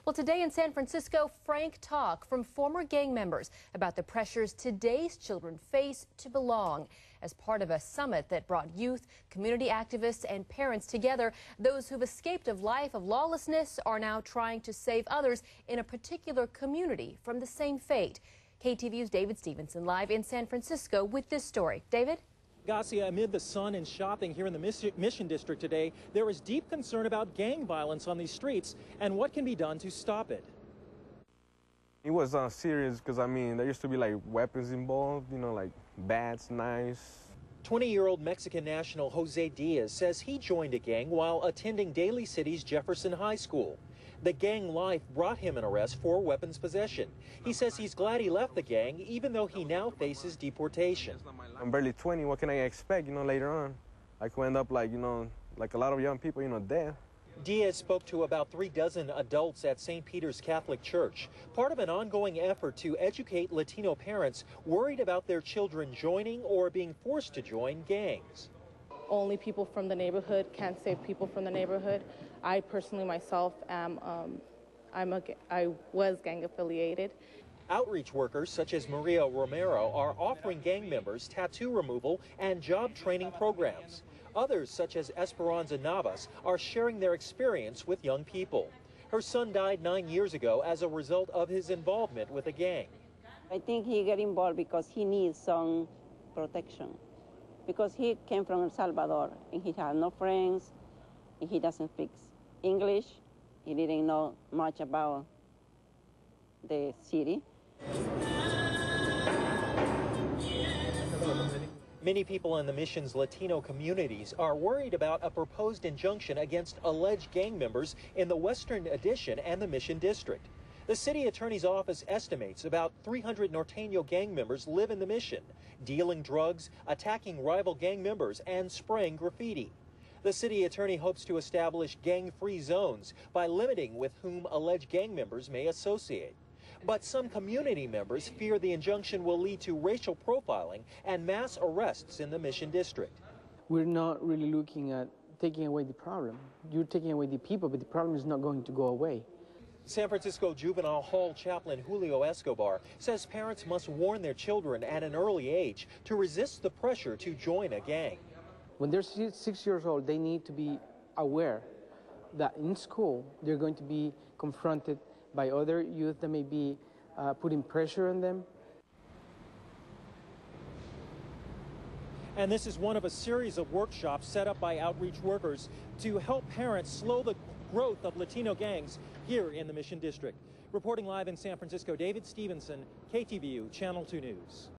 Well, today in San Francisco, frank talk from former gang members about the pressures today's children face to belong. As part of a summit that brought youth, community activists, and parents together, those who've escaped a life of lawlessness are now trying to save others in a particular community from the same fate. KTVU's David Stevenson live in San Francisco with this story. David? Garcia, amid the sun and shopping here in the Mission District today, there is deep concern about gang violence on these streets and what can be done to stop it. It was serious because, there used to be like weapons involved, like bats, knives. 20-year-old Mexican national Jose Diaz says he joined a gang while attending Daly City's Jefferson High School. The gang life brought him an arrest for weapons possession. He says he's glad he left the gang, even though he now faces deportation. I'm barely 20. What can I expect, later on? I could end up like a lot of young people, dead. Diaz spoke to about 36 adults at St. Peter's Catholic Church, part of an ongoing effort to educate Latino parents worried about their children joining or being forced to join gangs. Only people from the neighborhood can save people from the neighborhood. I personally myself am, I was gang affiliated. Outreach workers such as Maria Romero are offering gang members tattoo removal and job training programs. Others, such as Esperanza Navas, are sharing their experience with young people. Her son died 9 years ago as a result of his involvement with a gang. I think he got involved because he needs some protection. Because he came from El Salvador and he had no friends, and he doesn't speak English. He didn't know much about the city. Many people in the Mission's Latino communities are worried about a proposed injunction against alleged gang members in the Western Addition and the Mission District. The city attorney's office estimates about 300 Norteño gang members live in the Mission, dealing drugs, attacking rival gang members, and spraying graffiti. The city attorney hopes to establish gang-free zones by limiting with whom alleged gang members may associate. But some community members fear the injunction will lead to racial profiling and mass arrests in the Mission District. We're not really looking at taking away the problem. You're taking away the people, but the problem is not going to go away. San Francisco Juvenile Hall chaplain Julio Escobar says parents must warn their children at an early age to resist the pressure to join a gang. When they're 6 years old, they need to be aware that in school they're going to be confronted by other youth that may be putting pressure on them. And this is one of a series of workshops set up by outreach workers to help parents slow the growth of Latino gangs here in the Mission District. Reporting live in San Francisco, David Stevenson, KTVU Channel 2 News.